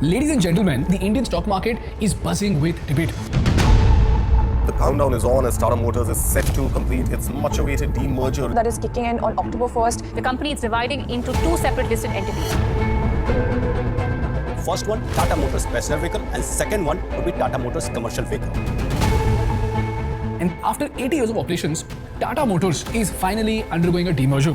Ladies and gentlemen, the Indian stock market is buzzing with debate. The countdown is on as Tata Motors is set to complete its much-awaited demerger. That is kicking in on October 1st. The company is dividing into two separate listed entities. First one, Tata Motors passenger vehicle, and second one would be Tata Motors commercial vehicle. And after 80 years of operations, Tata Motors is finally undergoing a demerger.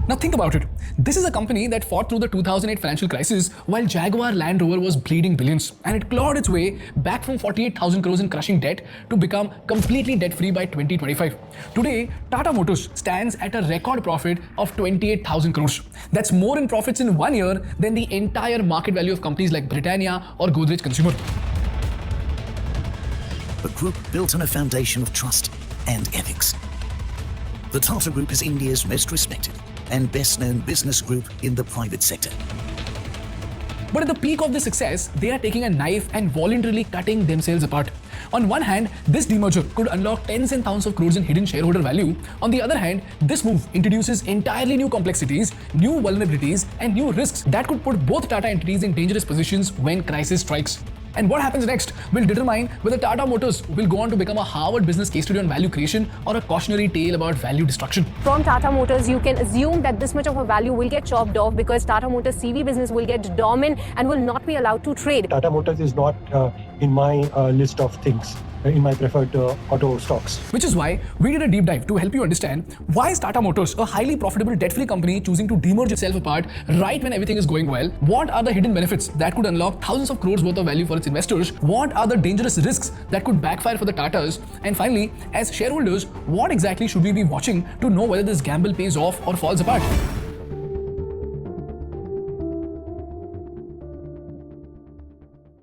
Now think about it. This is a company that fought through the 2008 financial crisis while Jaguar Land Rover was bleeding billions, and it clawed its way back from 48,000 crores in crushing debt to become completely debt-free by 2025. Today, Tata Motors stands at a record profit of 28,000 crores. That's more in profits in 1 year than the entire market value of companies like Britannia or Godrej Consumer. A group built on a foundation of trust and ethics. The Tata Group is India's most respected and best-known business group in the private sector. But at the peak of this success, they are taking a knife and voluntarily cutting themselves apart. On one hand, this demerger could unlock tens and thousands of crores in hidden shareholder value. On the other hand, this move introduces entirely new complexities, new vulnerabilities, and new risks that could put both Tata entities in dangerous positions when crisis strikes. And what happens next will determine whether Tata Motors will go on to become a Harvard business case study on value creation or a cautionary tale about value destruction. From Tata Motors, you can assume that this much of a value will get chopped off because Tata Motors CV business will get dormant and will not be allowed to trade. Tata Motors is not in my list of things, in my preferred auto stocks. Which is why we did a deep dive to help you understand why is Tata Motors, a highly profitable debt-free company, choosing to demerge itself apart right when everything is going well? What are the hidden benefits that could unlock thousands of crores worth of value for its investors? What are the dangerous risks that could backfire for the Tatas? And finally, as shareholders, what exactly should we be watching to know whether this gamble pays off or falls apart?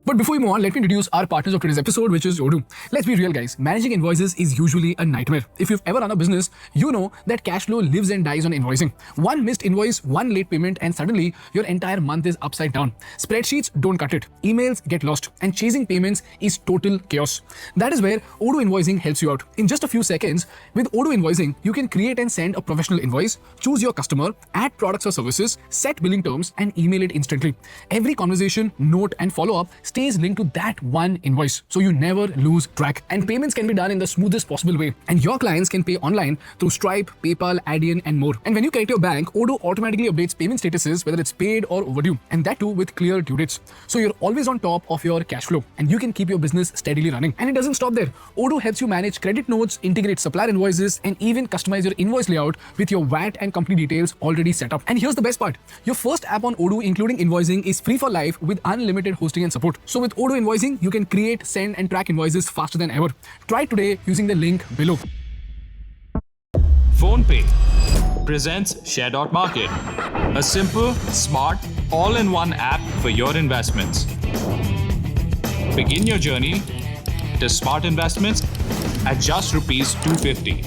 But before we move on, let me introduce our partners of today's episode, which is Odoo. Let's be real, guys. Managing invoices is usually a nightmare. If you've ever run a business, you know that cash flow lives and dies on invoicing. One missed invoice, one late payment, and suddenly your entire month is upside down. Spreadsheets don't cut it. Emails get lost, and chasing payments is total chaos. That is where Odoo Invoicing helps you out. In just a few seconds, with Odoo Invoicing, you can create and send a professional invoice, choose your customer, add products or services, set billing terms, and email it instantly. Every conversation, note, and follow-up stays linked to that one invoice, so you never lose track. And payments can be done in the smoothest possible way. And your clients can pay online through Stripe, PayPal, Adyen, and more. And when you connect your bank, Odoo automatically updates payment statuses, whether it's paid or overdue, and that too with clear due dates. So you're always on top of your cash flow, and you can keep your business steadily running. And it doesn't stop there. Odoo helps you manage credit notes, integrate supplier invoices, and even customize your invoice layout with your VAT and company details already set up. And here's the best part. Your first app on Odoo, including invoicing, is free for life with unlimited hosting and support. So with Odoo Invoicing, you can create, send, and track invoices faster than ever. Try it today using the link below. PhonePe presents Share.Market, a simple, smart, all-in-one app for your investments. Begin your journey to smart investments at just Rs 250.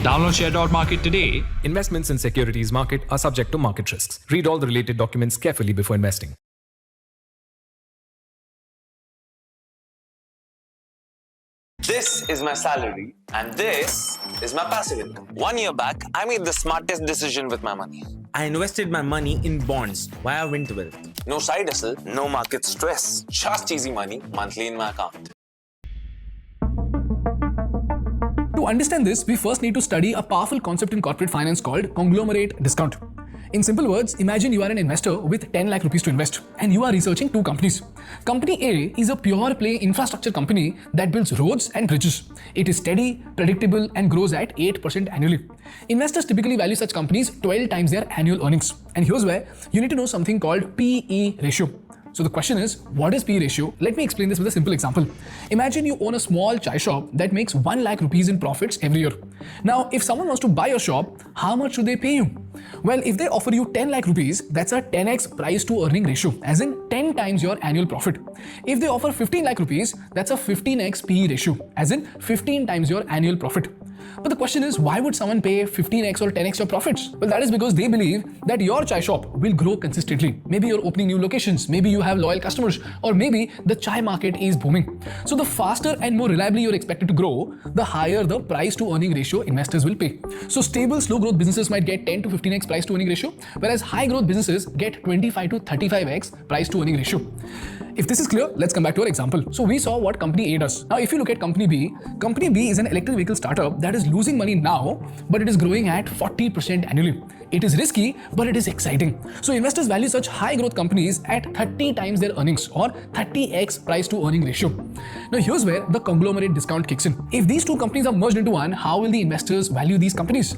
Download Share.Market today. Investments in securities market are subject to market risks. Read all the related documents carefully before investing. This is my salary and this is my passive income. 1 year back, I made the smartest decision with my money. I invested my money in bonds via Vint Wealth. No side hustle, no market stress, just easy money monthly in my account. To understand this, we first need to study a powerful concept in corporate finance called conglomerate discount. In simple words, imagine you are an investor with 10 lakh rupees to invest and you are researching two companies. Company A is a pure play infrastructure company that builds roads and bridges. It is steady, predictable, and grows at 8% annually. Investors typically value such companies 12 times their annual earnings. And here's where you need to know something called PE ratio. So the question is, what is PE ratio? Let me explain this with a simple example. Imagine you own a small chai shop that makes 1 lakh rupees in profits every year. Now, if someone wants to buy your shop, how much should they pay you? Well, if they offer you 10 lakh rupees, that's a 10x price to earning ratio, as in 10 times your annual profit. If they offer 15 lakh rupees, that's a 15x PE ratio, as in 15 times your annual profit. But the question is, why would someone pay 15x or 10x your profits? Well, that is because they believe that your chai shop will grow consistently. Maybe you're opening new locations, maybe you have loyal customers, or maybe the chai market is booming. So the faster and more reliably you're expected to grow, the higher the price to earning ratio investors will pay. So stable, slow growth businesses might get 10 to 15x price to earning ratio, whereas high growth businesses get 25 to 35x price to earning ratio. If this is clear, let's come back to our example. So we saw what company A does. Now, if you look at company B is an electric vehicle startup that is losing money now, but it is growing at 40% annually. It is risky, but it is exciting. So investors value such high growth companies at 30 times their earnings or 30x price to earning ratio. Now, here's where the conglomerate discount kicks in. If these two companies are merged into one, how will the investors value these companies?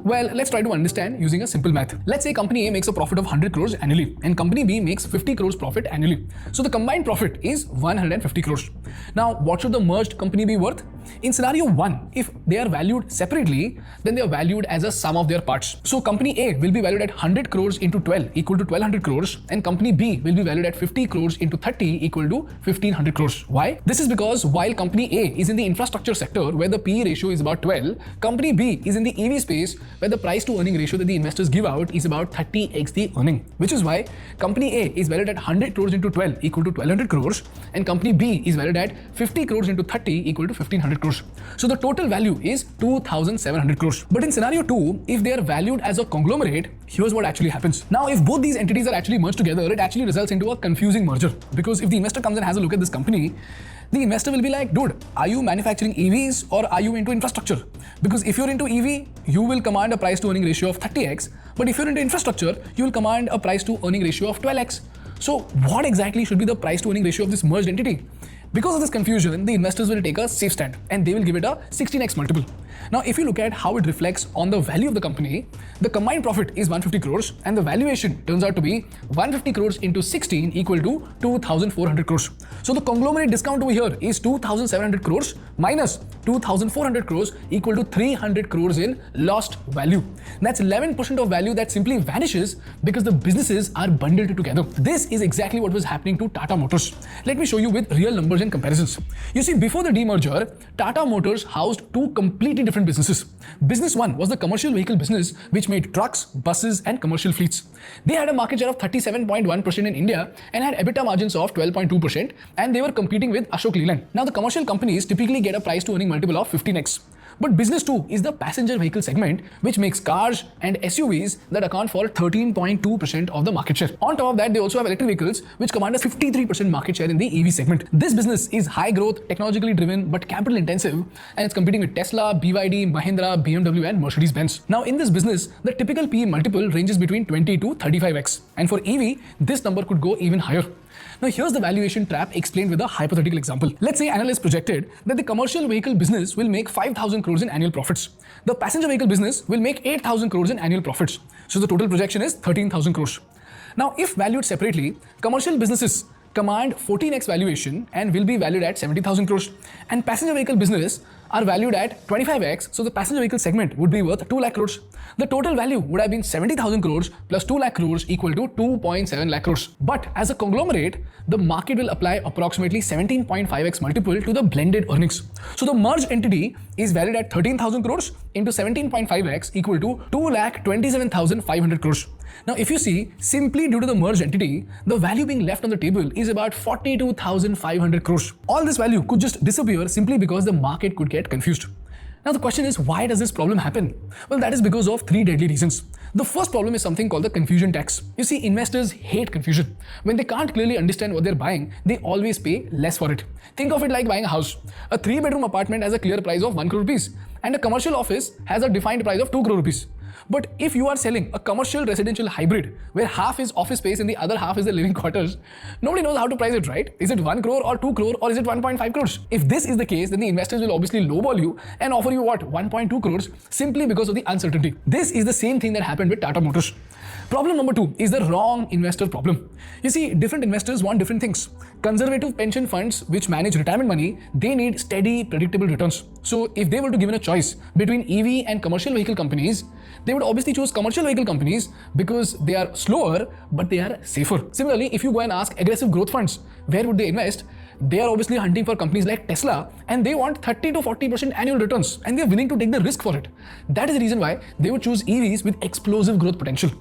Well, let's try to understand using a simple math. Let's say company A makes a profit of 100 crores annually and company B makes 50 crores profit annually. So the combined profit is 150 crores. Now, what should the merged company be worth? In scenario 1, if they are valued separately, then they are valued as a sum of their parts. So company A will be valued at 100 crores into 12 equal to 1200 crores and company B will be valued at 50 crores into 30 equal to 1500 crores. Why? This is because while company A is in the infrastructure sector where the PE ratio is about 12, company B is in the EV space where the price to earning ratio that the investors give out is about 30x the earning, which is why company A is valued at 100 crores into 12 equal to 1200 crores and company B is valued at 50 crores into 30 equal to 1500 crores. So the total value is 2700 crores. But in scenario 2, if they are valued as a conglomerate, here's what actually happens. Now, if both these entities are actually merged together, it actually results into a confusing merger, because if the investor comes and has a look at this company, the investor will be like, dude, are you manufacturing EVs or are you into infrastructure? Because if you're into EV, you will command a price to earning ratio of 30x. But if you're into infrastructure, you will command a price to earning ratio of 12x. So what exactly should be the price to earning ratio of this merged entity? Because of this confusion, the investors will take a safe stand and they will give it a 16x multiple. Now, if you look at how it reflects on the value of the company, the combined profit is 150 crores and the valuation turns out to be 150 crores into 16 equal to 2,400 crores. So the conglomerate discount over here is 2,700 crores minus 2,400 crores equal to 300 crores in lost value. That's 11% of value that simply vanishes because the businesses are bundled together. This is exactly what was happening to Tata Motors. Let me show you with real numbers and comparisons. You see, before the demerger, Tata Motors housed two completely different businesses. Business 1 was the commercial vehicle business which made trucks, buses and commercial fleets. They had a market share of 37.1% in India and had EBITDA margins of 12.2%, and they were competing with Ashok Leyland. Now, the commercial companies typically get a price to earning multiple of 15x. But business 2 is the passenger vehicle segment which makes cars and SUVs that account for 13.2% of the market share. On top of that, they also have electric vehicles which command a 53% market share in the EV segment. This business is high growth, technologically driven but capital intensive, and it's competing with Tesla, BYD, Mahindra, BMW and Mercedes-Benz. Now, in this business, the typical PE multiple ranges between 20 to 35x, and for EV, this number could go even higher. Now, here's the valuation trap explained with a hypothetical example. Let's say analysts projected that the commercial vehicle business will make 5,000 crores in annual profits. The passenger vehicle business will make 8,000 crores in annual profits. So the total projection is 13,000 crores. Now, if valued separately, commercial businesses command 14x valuation and will be valued at 70,000 crores, and passenger vehicle business are valued at 25x, so the passenger vehicle segment would be worth 2 lakh crores. The total value would have been 70,000 crores plus 2 lakh crores equal to 2.7 lakh crores. But as a conglomerate, the market will apply approximately 17.5x multiple to the blended earnings. So the merged entity is valued at 13,000 crores into 17.5x equal to 2,27,500 crores. Now, if you see, simply due to the merged entity, the value being left on the table is about 42,500 crores. All this value could just disappear simply because the market could get confused. Now, the question is, why does this problem happen? Well, that is because of three deadly reasons. The first problem is something called the confusion tax. You see, investors hate confusion. When they can't clearly understand what they're buying, they always pay less for it. Think of it like buying a house. A 3-bedroom apartment has a clear price of 1 crore rupees, and a commercial office has a defined price of 2 crore rupees. But if you are selling a commercial residential hybrid where half is office space and the other half is the living quarters, nobody knows how to price it, right? Is it 1 crore or 2 crore or is it 1.5 crores? If this is the case, then the investors will obviously lowball you and offer you what? 1.2 crores simply because of the uncertainty. This is the same thing that happened with Tata Motors. Problem number 2 is the wrong investor problem. You see, different investors want different things. Conservative pension funds which manage retirement money, they need steady, predictable returns. So if they were to given a choice between EV and commercial vehicle companies, they would obviously choose commercial vehicle companies because they are slower, but they are safer. Similarly, if you go and ask aggressive growth funds, where would they invest? They are obviously hunting for companies like Tesla, and they want 30 to 40% annual returns, and they are willing to take the risk for it. That is the reason why they would choose EVs with explosive growth potential.